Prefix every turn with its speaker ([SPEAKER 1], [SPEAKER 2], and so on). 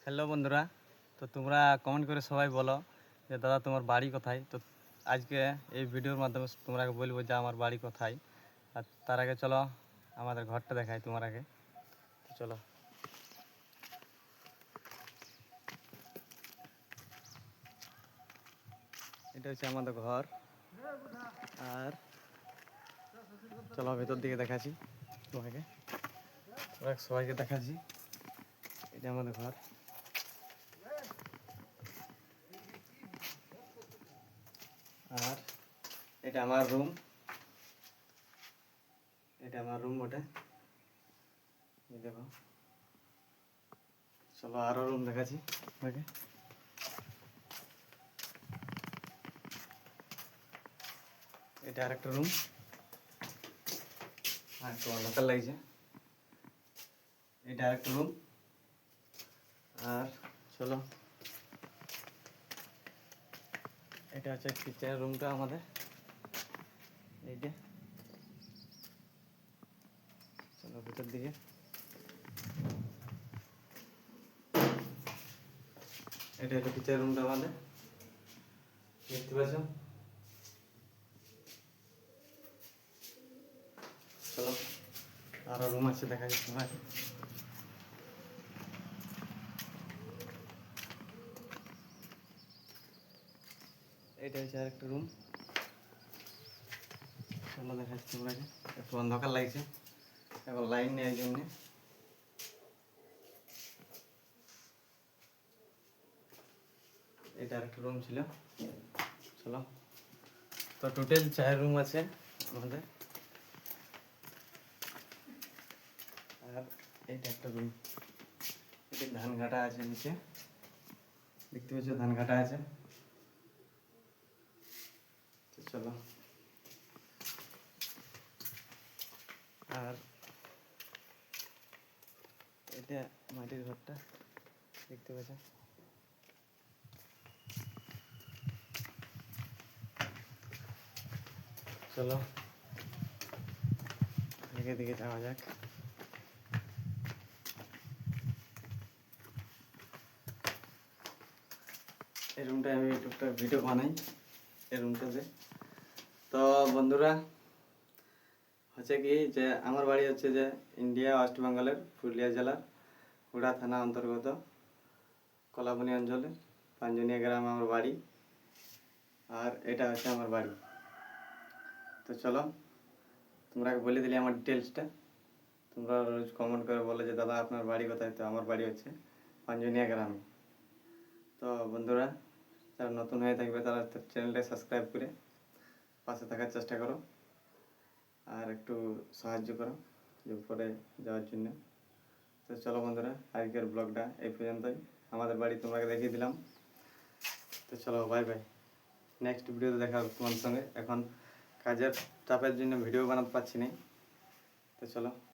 [SPEAKER 1] Hello বন্ধুরা, তো তোমরা কমেন্ট করে সবাই বলো যে দাদা তোমার বাড়ি কোথায়। তো আজকে এই ভিডিওর মাধ্যমে তোমরা বলবো যে আমার বাড়ি কোথায়। আর তার আগে চলো আমাদের ঘরটা দেখাই তোমার আগে। তো চলো, এটা হচ্ছে আমাদের ঘর। আর চলো ভেতর দিকে দেখাচ্ছি তোমাকে, সবাইকে দেখাচ্ছি। এটা আমাদের ঘর। আর এটা আমার রুম, ওটা এই দেখো। চলো আরো রুম দেখাচ্ছি তোমাকে। এটা আরেকটা রুম, আর তো অন্ধকার লাগছে। এটা আরেকটা রুম। আর চলো, এটা হচ্ছে কিচেনের রুমটা আমাদের। এইটা চলো ভিতর দিকে। এটা হচ্ছে কিচেনের রুমটা আমাদের, দেখতে পাচ্ছ। চলো আরো রুম আছে দেখা যাচ্ছে তোমার। এটা হচ্ছে আরেকটা রুম। চলো দেখাচ্ছি তোমাকে। একটু অন্ধকার লাগছে, এখন লাইন নেই এই জন্যে। এটা আরেকটা রুম ছিল। চলো, তো টোটাল 4 রুম আছে আমাদের। আর এটা একটা রুম। এটা ধান কাটা আছে নিচে, দেখতে পাচ্ছ ধান কাটা আছে। তো চলো, আর এটা মাটির ঘরটা দেখতে পাচ্ছ। চলো দিকে দিকে যাওয়া যাক। এই রুমটায় আমি টুকটাক ভিডিও বানাই এই রুমটাতে। তো বন্ধুরা হচ্ছে কি যে আমার বাড়ি হচ্ছে যে ইন্ডিয়া ওয়েস্ট বেঙ্গলের পুরুলিয়া জেলার হুড়া থানা অন্তর্গত কলাবনি অঞ্চলে পাঞ্জনিয়া গ্রামে আমার বাড়ি। আর এটা হচ্ছে আমার বাড়ি। তো চলো তোমরা বলে দিলে আমার ডিটেলসটা। তোমরা রোজ কমেন্ট করে বলো যে দাদা আপনার বাড়ি কোথায়। তো আমার বাড়ি হচ্ছে পাঞ্জনিয়া গ্রামে। তো বন্ধুরা যারা নতুন হয়ে থাকবে তারা চ্যানেলটা সাবস্ক্রাইব করে পাশে থাকার চেষ্টা করো, আর একটু সাহায্য করো যে উপরে যাওয়ার জন্য। তো চলো বন্ধুরা, আজকের ব্লগটা এই পর্যন্তই। আমাদের বাড়ি তোমাকে দেখিয়ে দিলাম। তো চলো বাই বাই, নেক্সট ভিডিওতে দেখা হবে তোমার সঙ্গে। এখন কাজের চাপের জন্য ভিডিও বানাতে পারছি না। তো চলো।